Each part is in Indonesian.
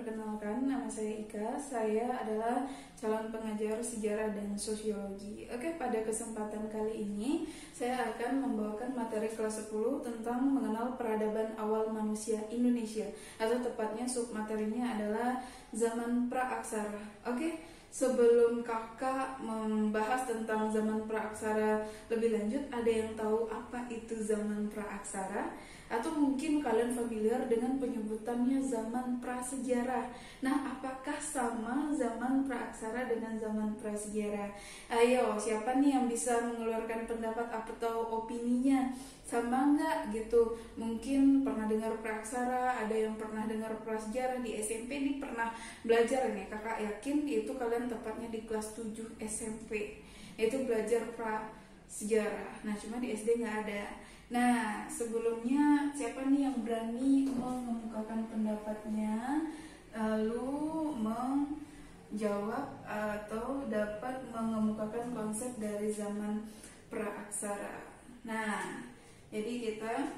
perkenalkan, nama saya Ika. Saya adalah calon pengajar sejarah dan sosiologi. Oke, pada kesempatan kali ini saya akan membawakan materi kelas 10 tentang mengenal peradaban awal manusia Indonesia, atau tepatnya submaterinya adalah zaman praaksara. Oke, sebelum kakak membahas tentang zaman praaksara lebih lanjut, ada yang tahu apa itu zaman praaksara? Atau mungkin kalian familiar dengan penyebutannya zaman prasejarah. Nah, apakah sama zaman praaksara dengan zaman prasejarah? Ayo, siapa nih yang bisa mengeluarkan pendapat atau opininya? Sama nggak gitu? Mungkin pernah dengar praaksara, ada yang pernah dengar prasejarah. Di SMP nih pernah belajar nih, kakak yakin itu kalian tepatnya di kelas 7 SMP. Itu belajar prasejarah. Nah, cuma di SD nggak ada. Nah, sebelumnya siapa nih yang berani mengemukakan pendapatnya, lalu menjawab atau dapat mengemukakan konsep dari zaman praaksara? Nah, jadi kita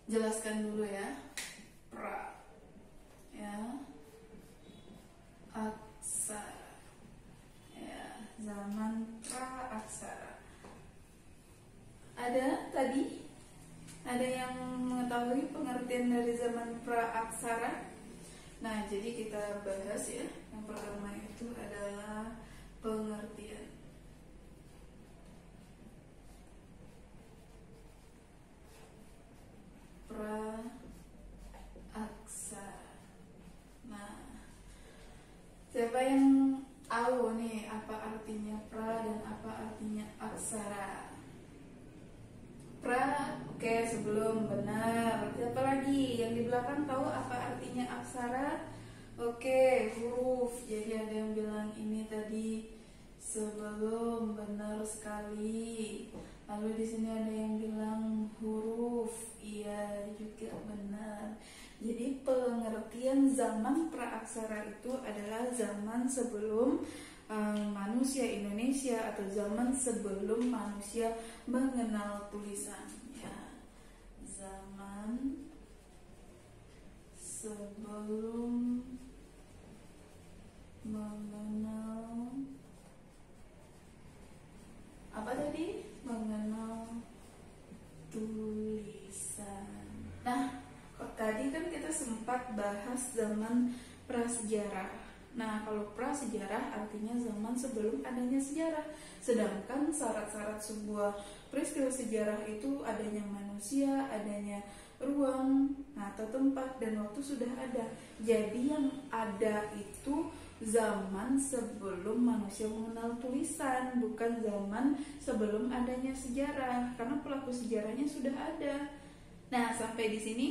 jelaskan dulu ya, aksara, ya, zaman praaksara. Ada yang mengetahui pengertian dari zaman praaksara? Nah, jadi kita bahas ya. Yang pertama itu adalah pengertian. Praaksara. Nah, siapa yang tahu nih apa artinya pra dan apa artinya aksara? Pra, oke, sebelum, benar. Siapa lagi yang di belakang tahu apa artinya aksara? Oke, huruf. Jadi ada yang bilang ini tadi sebelum, benar sekali. Lalu di sini ada yang bilang huruf, iya juga benar. Jadi pengertian zaman praaksara itu adalah zaman sebelum manusia Indonesia, atau zaman sebelum manusia mengenal tulisan, ya. Zaman sebelum mengenal apa tadi? Mengenal tulisan. Nah, tadi kan kita sempat bahas zaman prasejarah. Nah, kalau prasejarah artinya zaman sebelum adanya sejarah. Sedangkan syarat-syarat sebuah peristiwa sejarah itu adanya manusia, adanya ruang, atau tempat dan waktu sudah ada. Jadi yang ada itu zaman sebelum manusia mengenal tulisan, bukan zaman sebelum adanya sejarah, karena pelaku sejarahnya sudah ada. Nah, sampai di sini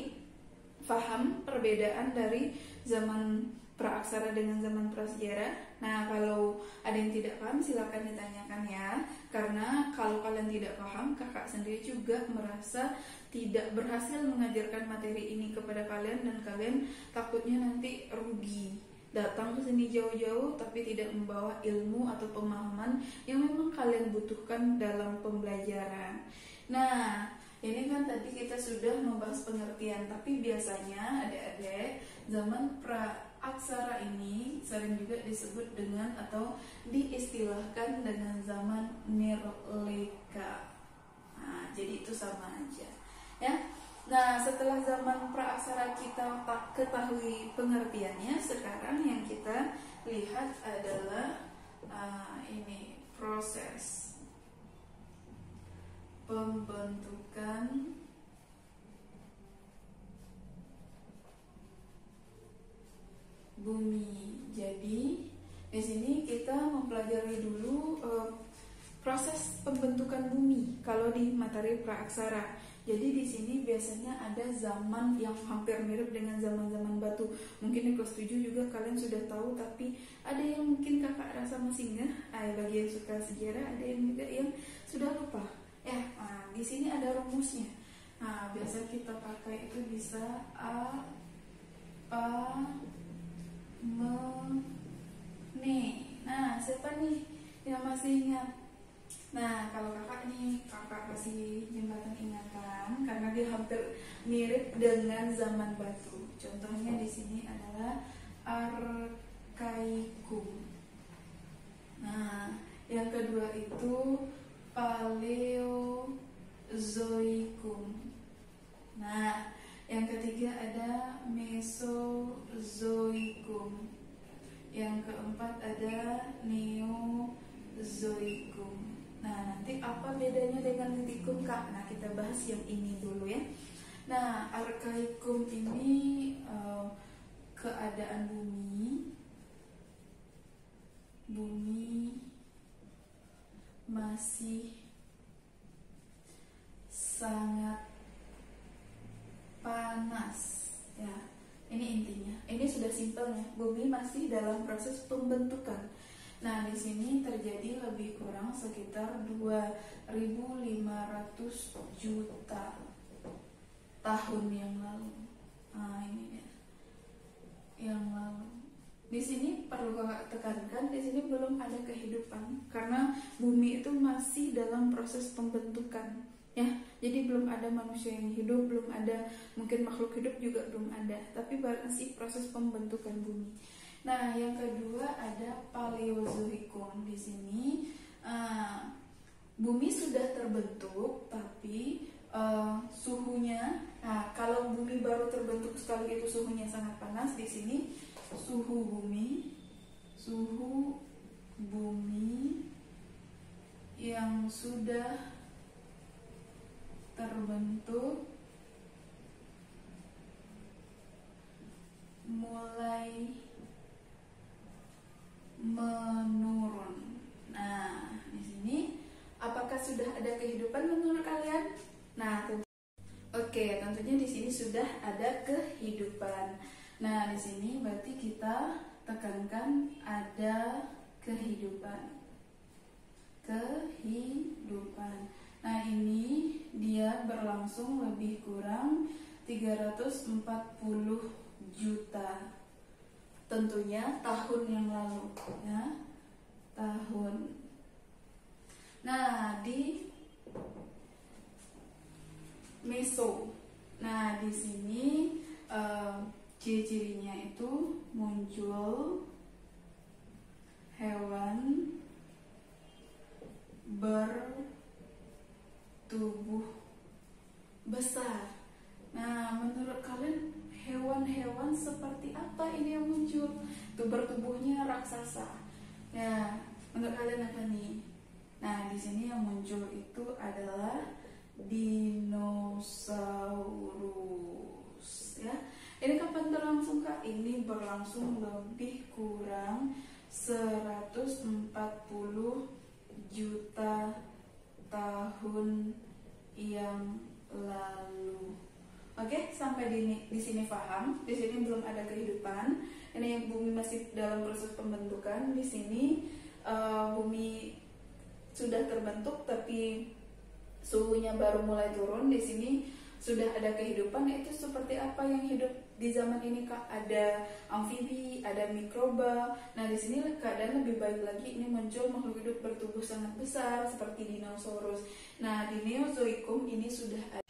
paham perbedaan dari zaman praaksara dengan zaman prasejarah? Nah, kalau ada yang tidak paham silakan ditanyakan ya. Karena kalau kalian tidak paham, kakak sendiri juga merasa tidak berhasil mengajarkan materi ini kepada kalian, dan kalian takutnya nanti rugi. Datang ke sini jauh-jauh tapi tidak membawa ilmu atau pemahaman yang memang kalian butuhkan dalam pembelajaran. Nah, ini kan tadi kita sudah membahas pengertian, tapi biasanya adik-adik zaman praaksara ini sering juga disebut dengan atau diistilahkan dengan zaman Nirlika. Nah, jadi itu sama aja ya. Nah, setelah zaman praaksara kita ketahui pengertiannya, sekarang yang kita lihat adalah ini proses pembentukan bumi. Jadi di sini kita mempelajari dulu proses pembentukan bumi kalau di materi praaksara. Jadi di sini biasanya ada zaman yang hampir mirip dengan zaman-zaman batu. Mungkin di kelas 7 juga kalian sudah tahu, tapi ada yang mungkin kakak rasa masih nggak. Bagi yang suka sejarah, ada yang juga yang sudah lupa. Di sini ada rumusnya. Nah, biasa kita pakai itu bisa a, pa, me, ne. Nah, siapa nih yang masih ingat? Nah, kalau kakak kasih jembatan ingatan karena dia hampir mirip dengan zaman batu. Contohnya di sini adalah Cenozoikum. Yang keempat ada Neozoikum. Nah, nanti apa bedanya dengan Litikum, Kak? Nah, kita bahas yang ini dulu ya. Nah, Archaikum ini keadaan bumi masih sangat panas ya. Ini intinya. Ini sudah simpelnya. Bumi masih dalam proses pembentukan. Nah, di sini terjadi lebih kurang sekitar 2.500 juta tahun yang lalu. Nah, ini ya. Yang lalu. Di sini perlu kakak tekankan, di sini belum ada kehidupan karena bumi itu masih dalam proses pembentukan. Ya, jadi belum ada manusia yang hidup, belum ada mungkin makhluk hidup juga belum ada, tapi masih proses pembentukan bumi. Nah, yang kedua ada Paleozoikum. Di sini bumi sudah terbentuk, tapi suhunya, nah kalau bumi baru terbentuk sekali itu suhunya sangat panas. Di sini suhu bumi yang sudah terbentuk mulai menurun. Nah, di sini apakah sudah ada kehidupan menurut kalian? Nah, tentunya di sini sudah ada kehidupan. Nah, di sini berarti kita tekankan ada kehidupan. Nah, ini dia berlangsung lebih kurang 340 juta. Tentunya tahun yang lalu ya. Nah, di Meso. Nah, di sini ciri-cirinya itu muncul hewan bertubuh besar. Nah, menurut kalian hewan-hewan seperti apa ini yang muncul? Bertubuhnya raksasa. Ya, menurut kalian apa nih? Nah, di sini yang muncul itu adalah dinosaurus. Ya, ini kapan berlangsung, Kak? Ini berlangsung lebih kurang 140 juta tahun yang lalu. Oke, sampai di sini paham. Di sini belum ada kehidupan. Ini bumi masih dalam proses pembentukan. Di sini bumi sudah terbentuk tapi suhunya baru mulai turun. Di sini sudah ada kehidupan. Itu seperti apa yang hidup di zaman ini, Kak? Ada amfibi, ada mikroba. Nah, di sini keadaan lebih baik lagi. Ini muncul makhluk hidup bertubuh sangat besar seperti dinosaurus. Nah, di Neozoikum ini sudah ada